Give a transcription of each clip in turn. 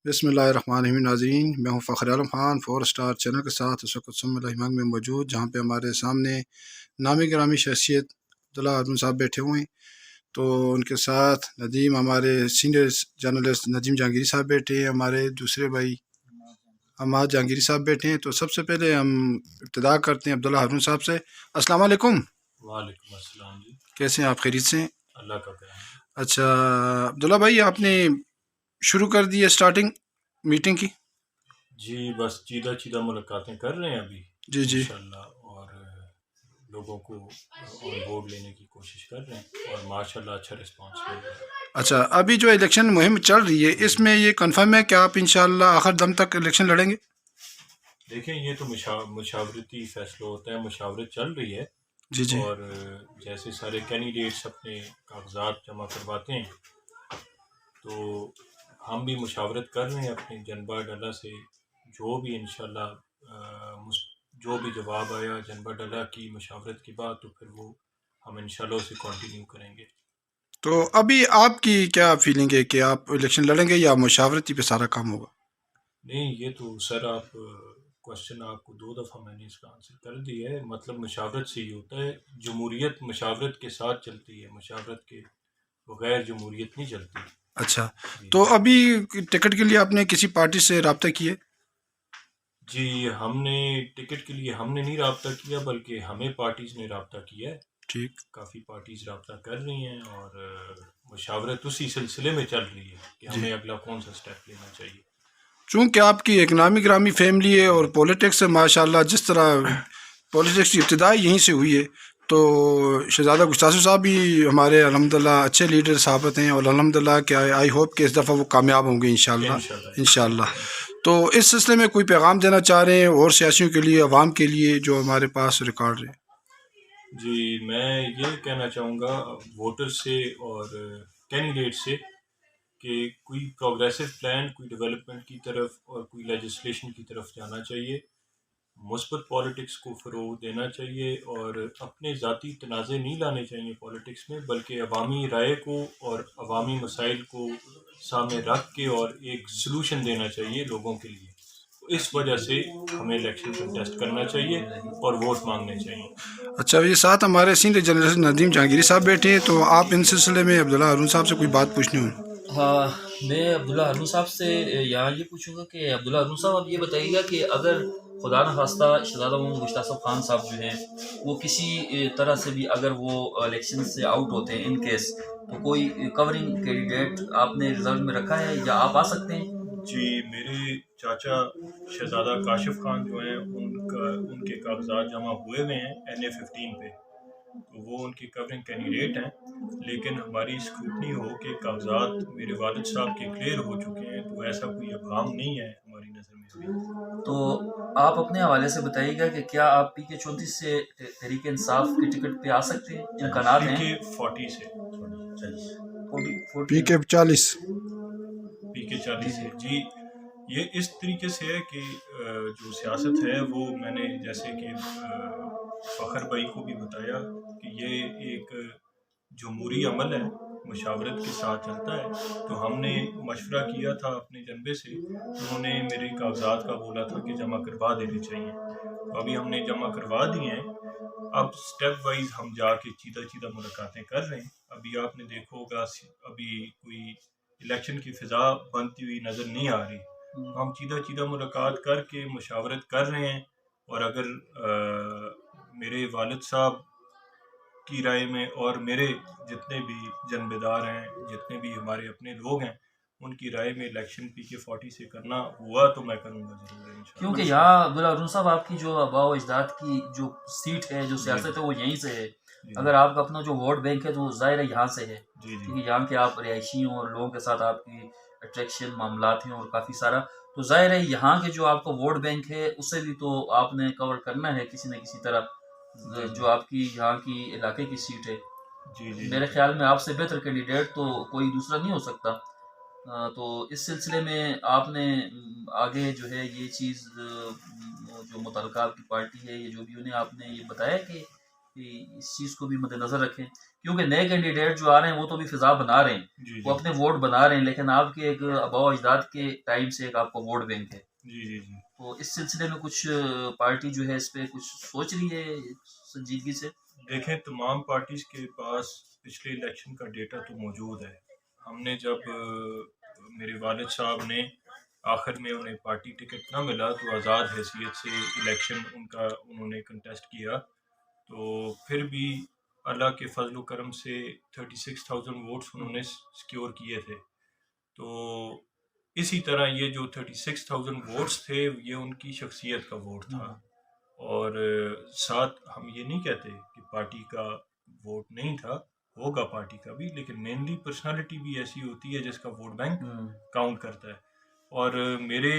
بسم اللہ الرحمن الرحیم ناظرین، میں ہوں فخر عالم خان 4 اسٹار چینل کے ساتھ اس وقت سم الحمد میں موجود، جہاں پہ ہمارے سامنے نامی گرامی شخصیت عبداللہ ہارون صاحب بیٹھے ہوئے ہیں۔ تو ان کے ساتھ ندیم، ہمارے سینئر جرنلسٹ ندیم جہانگیری صاحب بیٹھے ہیں، ہمارے دوسرے بھائی حماد جہانگیری صاحب بیٹھے ہیں۔ تو سب سے پہلے ہم ابتدا کرتے ہیں عبداللہ ہارون صاحب سے۔ السلام علیکم۔ وعلیکم السلام جی، کیسے ہیں آپ؟ خیریت سے ہیں؟ اللہ کا کرم ہے۔ اچھا عبداللہ بھائی، آپ نے شروع کر دی ہے اسٹارٹنگ میٹنگ کی؟ جی بس چیدہ چیدہ ملاقاتیں کر رہے ہیں ابھی جی جی انشاءاللہ، اور لوگوں کو آن بورڈ لینے کی کوشش کر رہے ہیں، اور ماشاءاللہ اچھا رسپانس مل رہا ہے۔ اچھا، ابھی جو الیکشن مہم چل رہی ہے، اس میں یہ کنفرم ہے کہ آپ انشاءاللہ آخر دم تک الیکشن لڑیں گے؟ دیکھیں، یہ تو مشاورتی فیصلہ ہوتا ہے، مشاورت چل رہی ہے، جی جی اور جیسے سارے کینڈیڈیٹس اپنے کاغذات جمع کرواتے ہیں تو ہم بھی مشاورت کر رہے ہیں اپنے جنبہ ڈلہ سے، جو بھی انشاءاللہ جو بھی جواب آیا جنبہ ڈلہ کی مشاورت کے بعد، تو پھر وہ ہم انشاءاللہ اسے کنٹینیو کریں گے۔ تو ابھی آپ کی کیا فیلنگ ہے کہ آپ الیکشن لڑیں گے یا مشاورتی پہ سارا کام ہوگا؟ نہیں، یہ تو سر آپ کوشچن آپ کو 2 دفعہ میں نے اس کا آنسر کر دیا ہے۔ مطلب مشاورت سے ہی ہوتا ہے، جمہوریت مشاورت کے ساتھ چلتی ہے، مشاورت کے بغیر جمہوریت نہیں چلتی۔ اچھا، جی تو ابھی ٹکٹ کے لیے آپ نے کسی پارٹی سے رابطہ کیے؟ جی، ہم نے ٹکٹ کے لیے ہم نے نہیں رابطہ کیا، بلکہ ہمیں پارٹیز نے رابطہ کیا ہے۔ ٹھیک۔ کافی پارٹیز رابطہ کر رہی ہیں، اور مشاورت اسی سلسلے میں چل رہی ہے کہ جی، ہمیں اگلا کون سا اسٹیپ لینا چاہیے۔ چونکہ آپ کی ایک نامی گرامی فیملی ہے اور پولیٹکس سے ماشاءاللہ جس طرح پولیٹکس کی ابتدائی یہیں سے ہوئی ہے، تو شہزادہ گستاخ صاحب بھی ہمارے الحمدللہ اچھے لیڈر ثابت ہیں، اور الحمدللہ کہ آئی ہوپ کہ اس دفعہ وہ کامیاب ہوں گے انشاءاللہ انشاءاللہ انشاءاللہ۔ تو اس سلسلے میں کوئی پیغام دینا چاہ رہے ہیں اور سیاسیوں کے لیے، عوام کے لیے جو ہمارے پاس ریکارڈ ہے؟ جی، میں یہ کہنا چاہوں گا ووٹر سے اور کینڈیڈیٹ سے کہ کوئی پروگریسو پلان، کوئی ڈیولپمنٹ کی طرف اور کوئی لیجسلیشن کی طرف جانا چاہیے، مثبت پالیٹکس کو فروغ دینا چاہیے، اور اپنے ذاتی تنازع نہیں لانے چاہیے پالیٹکس میں، بلکہ عوامی رائے کو اور عوامی مسائل کو سامنے رکھ کے اور ایک سلوشن دینا چاہیے لوگوں کے لیے۔ اس وجہ سے ہمیں الیکشن کنٹیسٹ کرنا چاہیے اور ووٹ مانگنے چاہیے۔ اچھا، یہ ساتھ ہمارے سینئر جرنلسٹ ندیم جہانگیری صاحب بیٹھے ہیں، تو آپ ان سلسلے میں عبداللہ ہارون صاحب سے کوئی بات پوچھنی ہو؟ ہاں، میں عبداللہ ہارون صاحب سے یہاں یہ پوچھوں گا کہ عبداللہ ہارون صاحب آپ یہ بتائیے گا کہ اگر خدا نخواستہ شہزادہ محمد مشتاق صاحب خان صاحب جو ہیں وہ کسی طرح سے بھی اگر وہ الیکشن سے آؤٹ ہوتے ہیں ان کیس، تو کوئی کورنگ کینڈیڈیٹ آپ نے ریزرو میں رکھا ہے یا آپ آ سکتے ہیں؟ جی، میرے چاچا شہزادہ کاشف خان جو ہیں ان کے کاغذات جمع ہوئے ہوئے ہیں NA-15 پہ، تو وہ ان کی کورنگ کینڈیڈیٹ ہیں، لیکن ہماری اسکروٹنی ہو کہ کاغذات میرے والد صاحب کے کلیئر ہو چکے ہیں، تو ایسا کوئی ابہام نہیں ہے ہماری نظر میں ابھی۔ تو آپ اپنے حوالے سے بتائیے گا کہ کیا آپ PK-34 سے تحریک انصاف کے ٹکٹ پہ آ سکتے ہیں؟ امکانات ہیں؟ PK-40 سے PK-40 PK-40 سے جی، یہ اس طریقے سے ہے کہ جو سیاست ہے وہ میں نے جیسے کہ فخر بھائی کو بھی بتایا کہ یہ ایک جمہوری عمل ہے، مشاورت کے ساتھ چلتا ہے، تو ہم نے مشورہ کیا تھا اپنے جنبے سے، انہوں نے میرے کاغذات کا بولا تھا کہ جمع کروا دینے چاہیے، تو ابھی ہم نے جمع کروا دیے ہیں۔ اب سٹیپ وائز ہم جا کے چیدہ چیدہ ملاقاتیں کر رہے ہیں۔ ابھی آپ نے دیکھا ہوگا ابھی کوئی الیکشن کی فضا بنتی ہوئی نظر نہیں آ رہی، ہم چیدہ چیدہ ملاقات کر کے مشاورت کر رہے ہیں، اور اگر میرے والد صاحب کی رائے میں اور میرے جتنے بھی جنبدار ہیں، جتنے بھی ہمارے اپنے لوگ ہیں، ان کی رائے میں الیکشن PK-40 سے کرنا ہوا تو میں کروں گا ضرور انشاءاللہ۔ کیونکہ یہاں عبداللہ ہارون صاحب آپ کی جو آباء و اجداد کی جو سیٹ ہے، جو سیاست ہے، وہ یہیں سے ہے۔ اگر آپ کا اپنا جو ووٹ بینک ہے تو وہ ظاہر ہے یہاں سے ہے، کیونکہ یہاں کے آپ رہائشی ہیں اور لوگوں کے ساتھ آپ کی اٹریکشن معاملات ہیں اور کافی سارا، تو ظاہر ہے یہاں کے جو آپ کا ووٹ بینک ہے اسے بھی تو آپ نے کور کرنا ہے کسی نہ کسی طرح، جو آپ کی یہاں کی علاقے کی سیٹ ہے۔ میرے خیال میں آپ سے بہتر کینڈیڈیٹ تو کوئی دوسرا نہیں ہو سکتا۔ تو اس سلسلے میں آپ نے آگے جو ہے یہ چیز جو متعلقہ آپ کی پارٹی ہے، یہ جو بھی انہیں آپ نے یہ بتایا کہ اس چیز کو بھی مد نظر رکھیں، کیونکہ نئے کینڈیڈیٹ جو آ رہے ہیں وہ تو بھی فضا بنا رہے ہیں، جی وہ اپنے ووٹ بنا رہے ہیں، لیکن آپ کے ایک آباء و اجداد کے ٹائم سے ایک آپ کو ووٹ بینک ہے. جی جی جی تو اس سلسلے میں کچھ پارٹی جو ہے اس پہ کچھ سوچ رہی ہے سنجیدگی سے؟ دیکھیں تمام پارٹیز کے پاس پچھلے الیکشن کا ڈیٹا تو موجود ہے. ہم نے جب میرے والد صاحب نے آخر میں انہیں پارٹی ٹکٹ نہ ملا تو آزاد حیثیت سے الیکشن انہوں نے کنٹیسٹ کیا، تو پھر بھی اللہ کے فضل و کرم سے 36,000 ووٹس انہوں نے سیکیور کیے تھے. تو اسی طرح یہ جو 36,000 ووٹس تھے یہ ان کی شخصیت کا ووٹ تھا، اور ساتھ ہم یہ نہیں کہتے کہ پارٹی کا ووٹ نہیں تھا، ہوگا پارٹی کا بھی، لیکن مینلی پرسنالٹی بھی ایسی ہوتی ہے جس کا ووٹ بینک کاؤنٹ کرتا ہے. اور میرے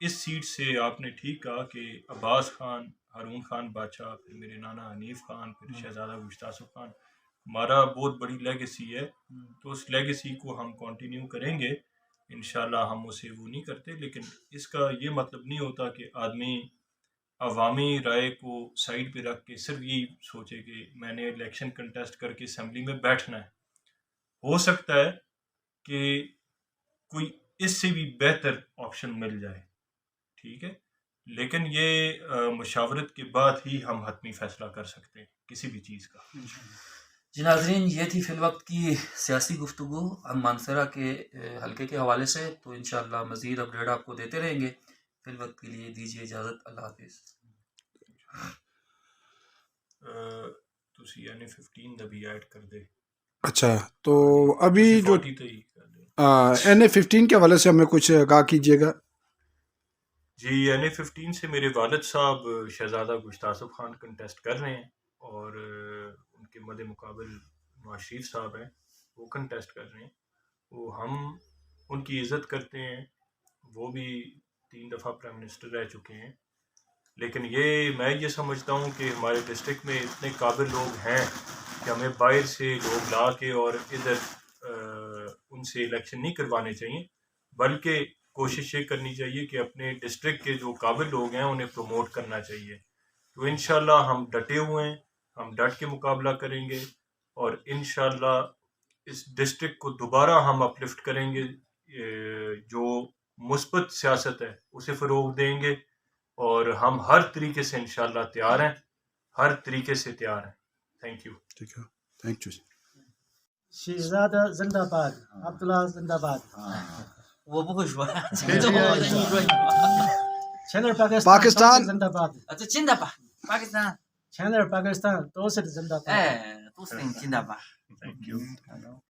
اس سیٹ سے آپ نے ٹھیک کہا کہ عباس خان، ہارون خان بادشاہ، پھر میرے نانا حنیف خان، پھر شہزادہ گشتہ آصف خان، ہمارا بہت بڑی لیگیسی ہے. تو اس لیگیسی کو ہم کنٹینیو کریں گے انشاءاللہ. ہم اسے وہ نہیں کرتے، لیکن اس کا یہ مطلب نہیں ہوتا کہ آدمی عوامی رائے کو سائڈ پہ رکھ کے صرف یہی سوچے کہ میں نے الیکشن کنٹیسٹ کر کے اسمبلی میں بیٹھنا ہے. ہو سکتا ہے کہ کوئی اس سے بھی بہتر آپشن مل جائے، ٹھیک ہے، لیکن یہ مشاورت کے بعد ہی ہم حتمی فیصلہ کر سکتے ہیں کسی بھی چیز کا. جی ناظرین، یہ تھی فی الوقت کی سیاسی گفتگو ہم مانسہرہ کے حلقے کے حوالے سے. تو انشاءاللہ مزید اپڈیٹ آپ کو دیتے رہیں گے. فی الوقت کے لیے دیجیے اجازت. اللہ حافظ. تسی یعنی 15 دا بھی ایڈ کر دے. اچھا، تو ابھی جو NA-15 کے حوالے سے ہمیں کچھ کہا کیجیے گا. جی NA-15 سے میرے والد صاحب شہزادہ گشتہ آصف خان کنٹیسٹ کر رہے ہیں، اور ان کے مد مقابل نواز شریف صاحب ہیں، وہ کنٹیسٹ کر رہے ہیں. وہ ہم ان کی عزت کرتے ہیں، وہ بھی 3 دفعہ پرائم منسٹر رہ چکے ہیں، لیکن میں یہ سمجھتا ہوں کہ ہمارے ڈسٹرکٹ میں اتنے قابل لوگ ہیں کہ ہمیں باہر سے لوگ لا کے اور ادھر ان سے الیکشن نہیں کروانے چاہیے، بلکہ کوشش یہ کرنی چاہیے کہ اپنے ڈسٹرکٹ کے جو قابل لوگ ہیں انہیں پروموٹ کرنا چاہیے. تو انشاءاللہ ہم ڈٹے ہوئے ہیں، ہم ڈٹ کے مقابلہ کریں گے، اور انشاءاللہ اس ڈسٹرکٹ کو دوبارہ ہم اپلفٹ کریں گے. جو مثبت سیاست ہے اسے فروغ دیں گے، اور ہم ہر طریقے سے انشاءاللہ تیار ہیں، ہر طریقے سے تیار ہیں. Thank you. ٹھیک ہے، تھینک یو. شہزادہ زندہ باد، عبداللہ زندہ باد. وہ بہت چینل پاکستان زندہ باد. اچھا زندہ باد پاکستان. چینل پاکستان، توسط زندہ باد. تو زندہ باد. Thank you.